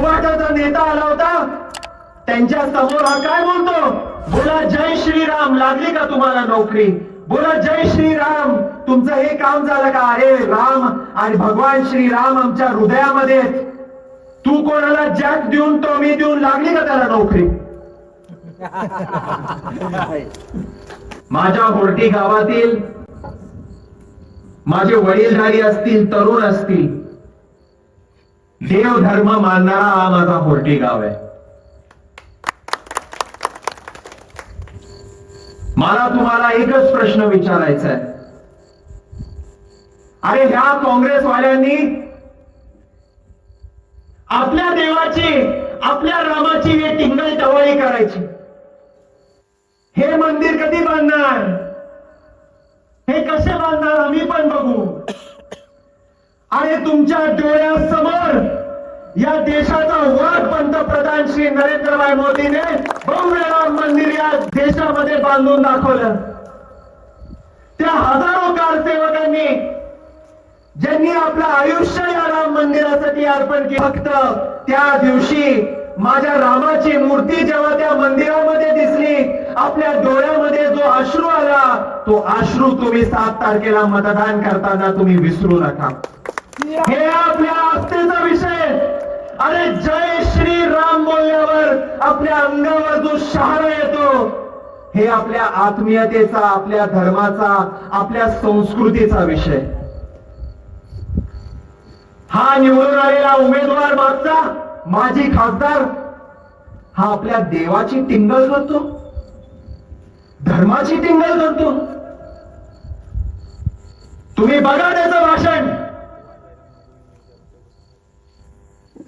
उभाटाचा नेता आला होता, त्यांच्या समोर हा काय बोलतो, बोला जय श्रीराम, लागली का तुम्हाला नोकरी, बोला जय श्रीराम, तुमचं हे काम झालं का, अरे राम आणि भगवान श्रीराम आमच्या हृदयामध्ये, तू कोणाला जॅक देऊन टॉमी देऊन लागली का त्याला नोकरी. माझ्या होर्टी गावातील माझे वडीलधारी असतील, तरुण असतील, देव धर्म मानणारा हा माझा होर्टी गाव आहे. मला तुम्हाला एकच प्रश्न विचारायचा आहे, अरे ह्या काँग्रेसवाल्यांनी आपल्या देवाची, आपल्या रामाची हे टिंगल टवाळी करायची, हे मंदिर कधी बांधणार, हे कसे बांधणार आम्ही पण बघू. आणि तुमच्या डोळ्यासमोर या देशाचा वाद पंतप्रधान श्री नरेंद्रभाई मोदीने भव्य राम मंदिर या देशामध्ये बांधून दाखवलं. त्या हजारो कारसेवकांनी ज्यांनी आपलं आयुष्य या राम मंदिरासाठी अर्पण केलं, फक्त त्या दिवशी माझ्या रामाची मूर्ती जेव्हा त्या मंदिरामध्ये दिसली, आपल्या डोळ्यामध्ये जो अश्रू आला, तो अश्रू तुम्ही 7 तारखेला मतदान करताना तुम्ही विसरू नका. हे आपल्या आस्थेचा विषय. अरे जय श्री राम बोलल्यावर आपल्या अंगावर जो शहारा येतो, हे आपल्या आत्मीयतेचा, आपल्या धर्माचा, आपल्या संस्कृतीचा विषय. हा निवडून आलेला उमेदवार मागचा माजी खासदार हा आपल्या देवाची टिंगल करतो, धर्माची टिंगल करतो. तुम्ही बघा त्याचं भाषण.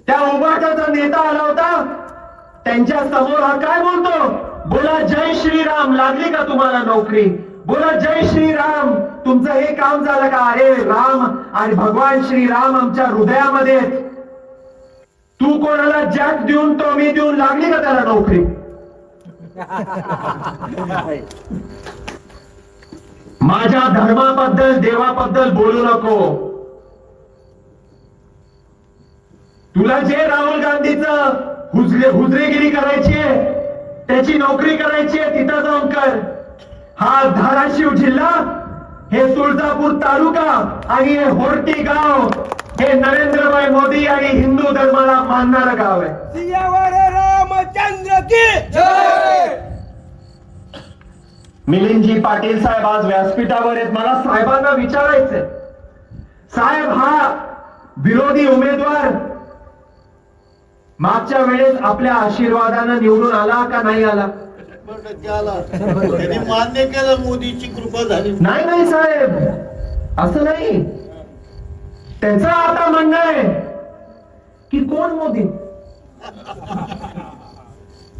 त्या उभाटाचा नेता आला होता, त्यांच्या समोर हा काय बोलतो, बोला जय श्रीराम, लागली का तुम्हाला नोकरी, बोला जय श्रीराम, तुमचं हे काम झालं का, अरे राम आणि भगवान श्रीराम आमच्या हृदयामध्ये, तू कोणाला जॅक देऊन टॉमी देऊन लागली का त्याला नोकरी. माझ्या धर्माबद्दल, देवाबद्दल बोलू नको. तुला जे राहुल गांधीचं हुजरेगिरी करायची आहे, त्याची नोकरी करायची आहे, तिथं जाऊन कर. हा धाराशिव जिल्हा, हे तुळजापूर तालुका आणि हे होर्टी गाव, हे नरेंद्रभाई मोदी आणि हिंदू धर्माला मानणारं गाव आहे. सियावर रामचंद्र की जय. मिलिंदजी पाटील साहेब आज व्यासपीठावर आहेत. मला साहेबांना विचारायचंय, साहेब हा विरोधी उमेदवार मागच्या वेळेस आपल्या आशीर्वादानं निवडून आला का नाही आला. त्यांनी मान्य केलं, मोदीची कृपा झाली. नाही नाही साहेब, असं नाही. त्याचं आता म्हणणं आहे की कोण मोदी.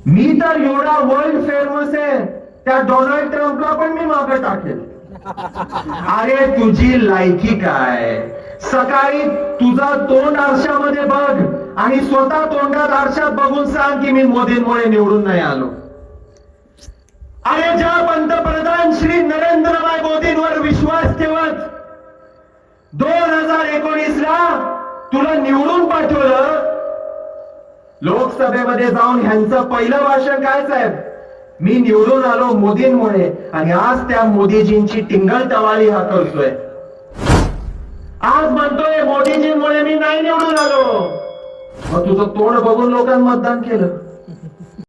मी तर एवढा वर्ल्ड फेमस आहे, त्या डोनाल्ड ट्रम्पला पण मी मागे टाकेल. अरे तुझी लायकी काय, सकाळी तुझा तोंड आरशामध्ये बघ आणि स्वतः तोंडात आरशात बघून सांग की मी मोदींमुळे निवडून नाही आलो. अरे ज्या पंतप्रधान श्री नरेंद्रभाई मोदींवर विश्वास ठेवत 2019 ला तुला निवडून पाठवलं, लोकसभेमध्ये जाऊन ह्यांचं पहिलं भाषण काय साहेब, मी निवडून आलो मोदींमुळे, आणि आज त्या मोदीजींची टिंगल टवाळी हा करतोय. आज म्हणतोय मोदीजींमुळे मी नाही निवडून आलो. मग तुझं तोंड बघून लोकांनी मतदान केलं.